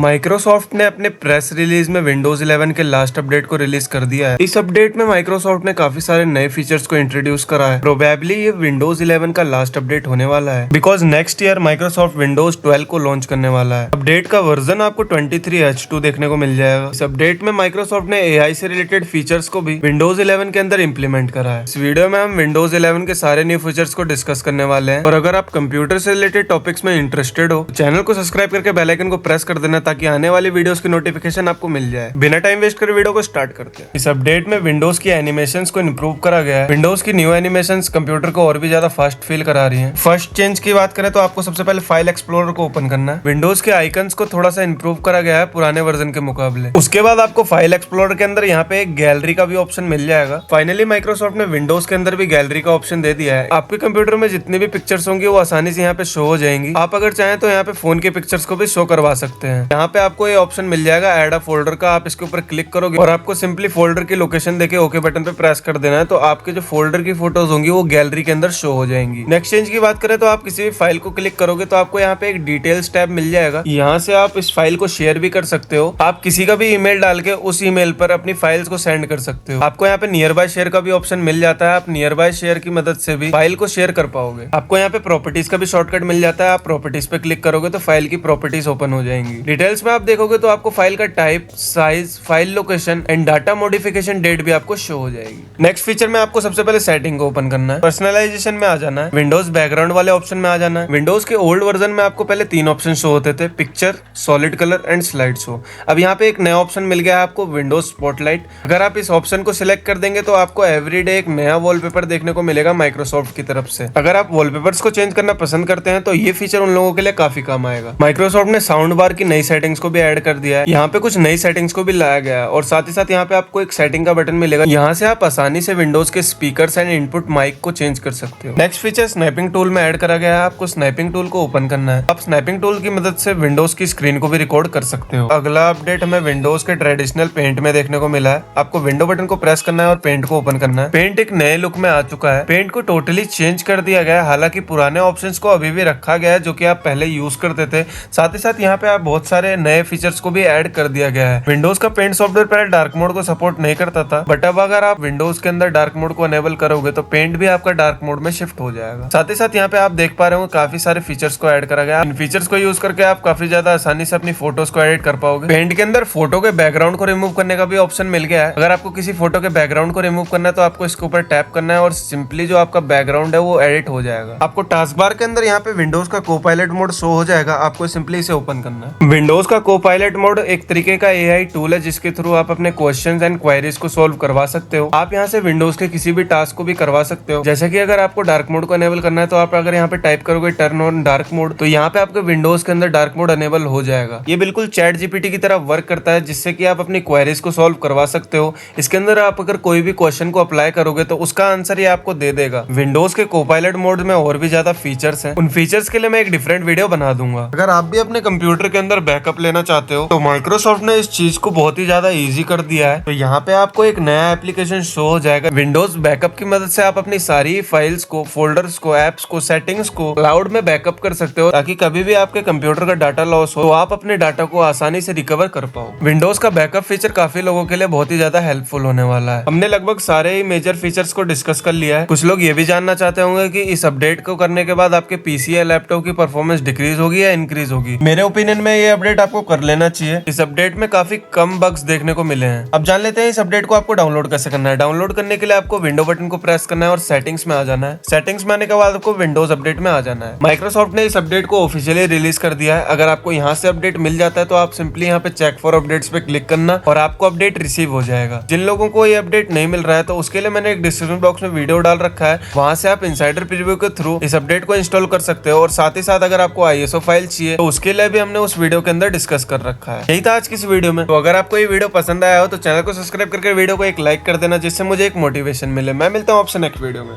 Microsoft ने अपने press release में विंडोज 11 के लास्ट अपडेट को रिलीज कर दिया है। इस अपडेट में माइक्रोसॉफ्ट ने काफी सारे नए फीचर्स को इंट्रोड्यूस करा है। प्रोबेबली ये विंडोज 11 का लास्ट अपडेट होने वाला है, because next year Microsoft Windows 12 को लॉन्च करने वाला है। अपडेट का वर्जन आपको 23H2 देखने को मिल जाएगा। इस अपडेट में माइक्रोसॉफ्ट ने एआई से रिलेटेड फीचर्स को भी विंडोज 11 के अंदर इम्प्लीमेंट करा है। इस वीडियो में हम विंडोज 11 के सारे न्यू फीचर्स को डिस्कस करने वाले हैं। और अगर आप कंप्यूटर से रिलेटेड टॉपिक्स में इंटरेस्टेड हो, चैनल को सब्सक्राइब करके बेल आइकन को प्रेस कर देना ताकि आने वाली वीडियोस की नोटिफिकेशन आपको मिल जाए। बिना टाइम वेस्ट करे वीडियो को स्टार्ट करते हैं। इस अपडेट में विंडोज की एनिमेशंस को इंप्रूव करा गया है। विंडोज की न्यू एनिमेशंस कंप्यूटर को और भी ज्यादा फास्ट फील करा रही हैं। फर्स्ट चेंज की बात करें तो आपको सबसे पहले फाइल एक्सप्लोरर को ओपन करना है। विंडोज के आइकन्स को थोड़ा सा इंप्रूव करा गया है पुराने वर्जन के मुकाबले। उसके बाद आपको फाइल एक्सप्लोरर के अंदर यहाँ पे एक गैलरी का भी ऑप्शन मिल जाएगा। फाइनली माइक्रोसॉफ्ट ने विंडोज के अंदर भी गैलरी का ऑप्शन दे दिया है। आपके कंप्यूटर में जितनी भी पिक्चर्स होंगी वो आसानी से यहाँ पे शो हो जाएंगी। आप अगर चाहें तो यहाँ पे फोन की पिक्चर्स को भी शो करवा सकते हैं। यहाँ पे आपको ये ऑप्शन मिल जाएगा ऐड अ फोल्डर का। आप इसके ऊपर क्लिक करोगे और आपको सिंपली फोल्डर की लोकेशन देके ओके बटन पे प्रेस कर देना है, तो आपके जो फोल्डर की फोटोज होंगी वो गैलरी के अंदर शो हो जाएंगी। नेक्स्ट चेंज की बात करें तो आप किसी भी फाइल को क्लिक करोगे तो आपको यहाँ पे एक डिटेल्स टैब मिल जाएगा। यहाँ से आप इस फाइल को शेयर भी कर सकते हो। आप किसी का भी ईमेल डाल के उस ईमेल पर अपनी फाइल्स को सेंड कर सकते हो। आपको यहाँ पे नियर बाय शेयर का भी ऑप्शन मिल जाता है। आप नियर बाय शेयर की मदद से भी फाइल को शेयर कर पाओगे। आपको यहाँ पे प्रॉपर्टीज का भी शॉर्टकट मिल जाता है। आप प्रॉपर्टीज पे क्लिक करोगे तो फाइल की प्रॉपर्टीज ओपन हो जाएंगी। डिटेल्स में आप देखोगे तो आपको फाइल का type, size, file location and data modification date भी आपको शो हो जाएगी। नेक्स्ट फीचर में आपको सबसे पहले सेटिंग को ओपन करना है। पर्सनलाइजेशन में आ जाना है। विंडोज बैकग्राउंड वाले ऑप्शन में आ जाना है। विंडोज के ओल्ड वर्जन में आपको पहले 3 ऑप्शन शो होते थे, picture, solid colour and slide show. अब यहाँ पे एक नया ऑप्शन मिल गया है आपको, विंडोज स्पॉटलाइट। अगर आप इस ऑप्शन को सिलेक्ट कर देंगे तो आपको एवरीडे एक नया वॉलपेपर देखने को मिलेगा माइक्रोसॉफ्ट की तरफ से। अगर आप वॉलपेपर्स को चेंज करना पसंद करते हैं तो ये फीचर उन लोगों के लिए काफी काम आएगा। माइक्रोसॉफ्ट ने साउंड बार की नई सेटिंग्स को भी ऐड कर दिया है। यहाँ पे कुछ नई सेटिंग्स को भी लाया गया है और साथ ही साथ यहाँ पे आपको एक सेटिंग का बटन मिलेगा। यहाँ से आप आसानी से विंडोज के स्पीकर्स एंड इनपुट माइक को चेंज कर सकते हो। नेक्स्ट फीचर स्नैपिंग टूल में ऐड करा गया है। आपको स्नैपिंग टूल को ओपन करना है। आप स्नैपिंग टूल की मदद से विंडोज की स्क्रीन को भी रिकॉर्ड कर सकते हो। अगला अपडेट हमें विंडोज के ट्रेडिशनल पेंट में देखने को मिला है। आपको विंडो बटन को प्रेस करना है और पेंट को ओपन करना है। पेंट एक नए लुक में आ चुका है। पेंट को टोटली चेंज कर दिया गया है। हालांकि पुराने ऑप्शंस को अभी भी रखा गया है जो कि आप पहले यूज करते थे। साथ ही साथ यहाँ पे आप बहुत सारे नए फीचर्स को भी ऐड कर दिया गया है। विंडोज का पेंट सॉफ्टवेयर पहले डार्क मोड को सपोर्ट नहीं करता था, बट अब अगर आप विंडोज के अंदर डार्क मोड को अनेबल करोगे तो पेंट भी आपका डार्क मोड में शिफ्ट हो जाएगा। साथ ही साथ यहाँ पे आप देख पा रहे हो काफी सारे फीचर्स को ऐड करा गया। इन फीचर्स को यूज करके आप काफी ज्यादा आसानी से अपनी फोटोज को एडिट कर पाओगे। पेंट के अंदर फोटो के बैकग्राउंड को रिमूव करने का भी ऑप्शन मिल गया है। अगर आपको किसी फोटो के बैकग्राउंड को रिमूव करना है तो आपको इसके ऊपर टैप करना है और सिंपली जो आपका बैकग्राउंड है वो एडिट हो जाएगा। आपको टास्क बार के अंदर यहाँ पे विंडोज का को-पायलट मोड शो हो जाएगा। आपको सिंपली इसे ओपन करना है। विंडोज का को-पायलट मोड एक तरीके का एआई टूल है जिसके थ्रू आप अपने क्वेश्चंस एंड क्वेरीज को सॉल्व करवा सकते हो। आप यहाँ से विंडोज के किसी भी टास्क को भी करवा सकते हो। जैसे कि अगर आपको डार्क मोड को अनेबल करना है तो आप अगर यहाँ पे टाइप करोगे टर्न ऑन डार्क मोड तो यहाँ पे आपके विंडोज के अंदर डार्क मोड अनेबल हो जाएगा। ये बिल्कुल चैट जीपीटी की तरह वर्क करता है जिससे कि आप अपनी क्वेरीज को सॉल्व करवा सकते हो। इसके अंदर आप अगर कोई भी क्वेश्चन को अप्लाई करोगे तो उसका आंसर ये आपको दे देगा। विंडोज के को-पायलट मोड में और भी ज्यादा फीचर्स हैं। उन फीचर्स के लिए मैं एक डिफरेंट वीडियो बना दूंगा। अगर आप भी अपने कंप्यूटर के अंदर बैकअप लेना चाहते हो तो माइक्रोसॉफ्ट ने इस चीज को बहुत ही ज्यादा इजी कर दिया है। तो यहाँ पे आपको एक नया एप्लीकेशन शो हो जाएगा। विंडोज बैकअप की मदद से आप अपनी सारी फाइल्स को, फोल्डर्स को, एप्स को, सेटिंग्स को क्लाउड में बैकअप कर सकते हो ताकि कभी भी आपके कंप्यूटर का डाटा लॉस हो तो आप अपने डाटा को आसानी से रिकवर कर पाओ। विंडोज का बैकअप फीचर काफी लोगों के लिए बहुत ही ज्यादा हेल्पफुल होने वाला है। हमने लगभग सारे ही मेजर फीचर्स को डिस्कस कर लिया है। कुछ लोग ये भी जानना चाहते होंगे कि इस अपडेट को करने के बाद आपके पीसी या लैपटॉप की परफॉर्मेंस डिक्रीज होगी या इंक्रीज होगी। मेरे ओपिनियन में ये अपडेट आपको कर लेना चाहिए। इस अपडेट में काफी कम बग्स देखने को मिले हैं। अब जान लेते हैं इस अपडेट को आपको डाउनलोड कैसे करना है। डाउनलोड करने के लिए आपको विंडो बटन को प्रेस करना है और सेटिंग्स में आ जाना है। सेटिंग्स में आने के बाद आपको विंडोज अपडेट में आ जाना है। माइक्रोसॉफ्ट ने इस अपडेट को ऑफिशियली रिलीज कर दिया है। अगर आपको यहाँ से अपडेट मिल जाता है तो आप सिंपली यहाँ पे चेक फॉर अपडेट्स पे क्लिक करना और आपको अपडेट रिसीव हो जाएगा। जिन लोगों को ये अपडेट नहीं मिल रहा है तो उसके लिए मैंने एक डिस्क्रिप्शन बॉक्स में वीडियो डाल रखा है। वहां से आप इनसाइडर प्रीव्यू के थ्रू इस अपडेट को इंस्टॉल कर सकते हो और साथ ही साथ अगर आपको आईएसओ फाइल चाहिए तो उसके लिए भी हमने उस वीडियो के अंदर डिस्कस कर रखा है। यही था आज की इस वीडियो में। तो अगर आपको ये वीडियो पसंद आया हो तो चैनल को सब्सक्राइब करके वीडियो को एक लाइक कर देना जिससे मुझे एक मोटिवेशन मिले। मैं मिलता हूँ आपसे नेक्स्ट वीडियो में।